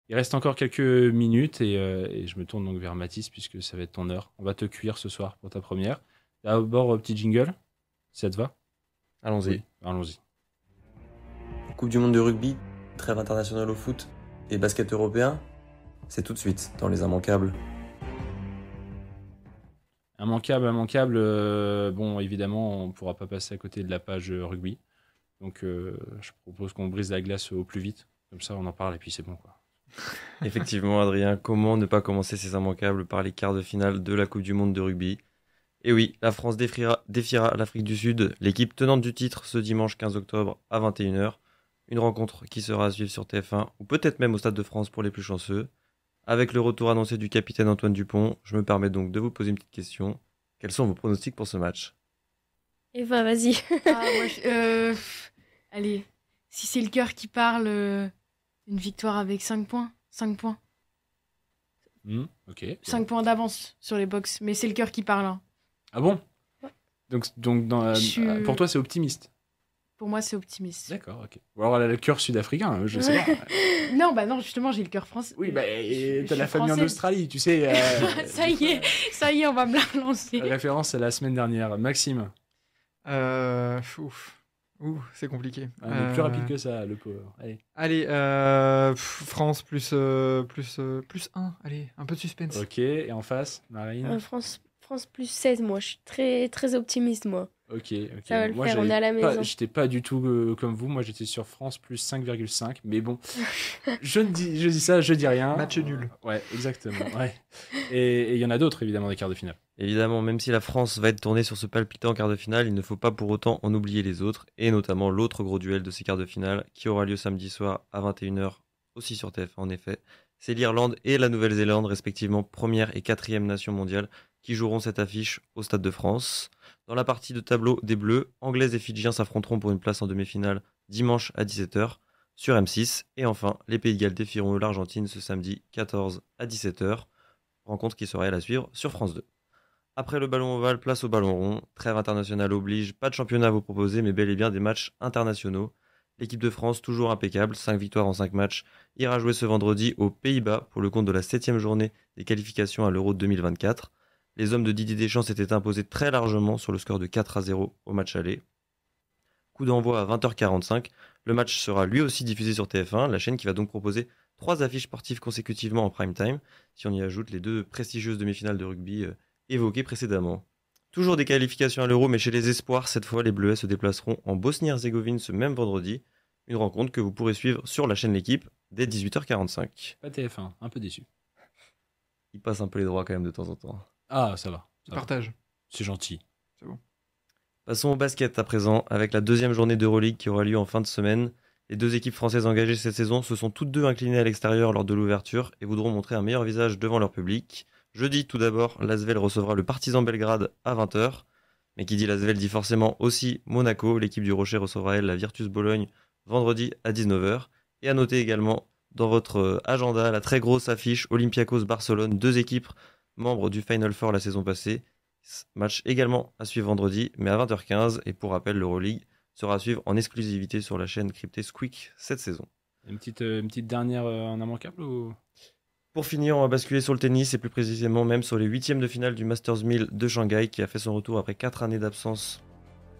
Il reste encore quelques minutes et je me tourne donc vers Mathis puisque ça va être ton heure. On va te cuire ce soir pour ta première. D'abord, petit jingle, si ça te va? Allons-y. Oui, allons-y. Coupe du monde de rugby, trêve internationale au foot et basket européen, c'est tout de suite dans les immanquables. Immanquable. Bon, évidemment, on ne pourra pas passer à côté de la page rugby. Donc, je propose qu'on brise la glace au plus vite. Comme ça, on en parle et puis c'est bon, quoi. Effectivement, Adrien, comment ne pas commencer ces immanquables par les quarts de finale de la Coupe du monde de rugby? Et oui, la France défiera l'Afrique du Sud, l'équipe tenante du titre, ce dimanche 15 octobre à 21h. Une rencontre qui sera à suivre sur TF1 ou peut-être même au Stade de France pour les plus chanceux. Avec le retour annoncé du capitaine Antoine Dupont, je me permets donc de vous poser une petite question. Quels sont vos pronostics pour ce match? Eva, vas-y. Allez, si c'est le cœur qui parle, une victoire avec 5 points. 5 points. Ok. 5 points d'avance sur les box. Mais c'est le cœur qui parle, hein. Ah bon? Ouais. Donc pour toi, c'est optimiste? Pour moi, c'est optimiste. D'accord, ok. Ou alors elle a le cœur sud-africain, je sais pas. Non, justement, j'ai le cœur français. Oui, Je t'as la suis famille en française. Australie, tu sais. Ça y est, on va me la relancer. Référence à la semaine dernière. Maxime, C'est compliqué. il est plus rapide que ça, le pauvre. Allez. Allez, France plus 1. Allez, un peu de suspense. Ok, et en face, Marine. France plus 16, moi. Je suis très, très optimiste, moi. Ok. Ça va le Moi, faire, on est à la maison. j'étais pas du tout comme vous. Moi, j'étais sur France plus 5,5. Mais bon, je dis ça, je dis rien. Match nul. Ouais, exactement. Ouais. Et il y en a d'autres, évidemment, des quarts de finale. Évidemment, même si la France va être tournée sur ce palpitant quart de finale, il ne faut pas pour autant en oublier les autres, et notamment l'autre gros duel de ces quarts de finale, qui aura lieu samedi soir à 21h, aussi sur TF1 en effet. C'est l'Irlande et la Nouvelle-Zélande, respectivement première et quatrième nation mondiale, qui joueront cette affiche au Stade de France. Dans la partie de tableau des Bleus, Anglaises et Fidjiens s'affronteront pour une place en demi-finale dimanche à 17h sur M6. Et enfin, les Pays de Galles défieront l'Argentine ce samedi 14 à 17h, rencontre qui sera à suivre sur France 2. Après le ballon ovale, place au ballon rond. Trêve internationale oblige, pas de championnat à vous proposer, mais bel et bien des matchs internationaux. L'équipe de France, toujours impeccable, 5 victoires en 5 matchs, ira jouer ce vendredi aux Pays-Bas pour le compte de la 7e journée des qualifications à l'Euro 2024. Les hommes de Didier Deschamps s'étaient imposés très largement sur le score de 4-0 au match aller. Coup d'envoi à 20h45. Le match sera lui aussi diffusé sur TF1, la chaîne qui va donc proposer 3 affiches sportives consécutivement en prime time, si on y ajoute les 2 prestigieuses demi-finales de rugby évoquées précédemment. Toujours des qualifications à l'Euro, mais chez les espoirs, cette fois les Bleuets se déplaceront en Bosnie-Herzégovine ce même vendredi. Une rencontre que vous pourrez suivre sur la chaîne L'équipe dès 18h45. Pas TF1, un peu déçu. Il passe un peu les droits quand même de temps en temps. Ah, ça va. Partage. C'est gentil. C'est bon. Passons au basket à présent, avec la deuxième journée d'Euroleague qui aura lieu en fin de semaine. Les deux équipes françaises engagées cette saison se sont toutes deux inclinées à l'extérieur lors de l'ouverture et voudront montrer un meilleur visage devant leur public. Jeudi, tout d'abord, l'Asvel recevra le Partizan Belgrade à 20h. Mais qui dit l'Asvel dit forcément aussi Monaco. L'équipe du Rocher recevra elle la Virtus Bologne vendredi à 19h. Et à noter également dans votre agenda la très grosse affiche Olympiakos-Barcelone, deux équipes membres du Final Four la saison passée. Match également à suivre vendredi, mais à 20h15. Et pour rappel, l'Euroleague sera à suivre en exclusivité sur la chaîne cryptée Squeak cette saison. Une petite dernière en immanquable ou... Pour finir, on va basculer sur le tennis et plus précisément même sur les huitièmes de finale du Masters 1000 de Shanghai qui a fait son retour après 4 années d'absence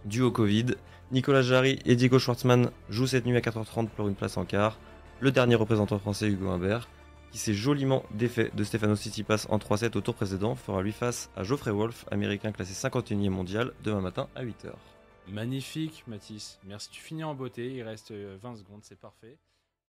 due au Covid. Nicolas Jarry et Diego Schwartzmann jouent cette nuit à 4h30 pour une place en quart. Le dernier représentant français, Hugo Humbert, qui s'est joliment défait de Stefanos Tsitsipas en 3-7 au tour précédent, fera lui face à Geoffrey Wolf, américain classé 51e mondial, demain matin à 8h. Magnifique, Mathis. Merci, tu finis en beauté. Il reste 20 secondes, c'est parfait.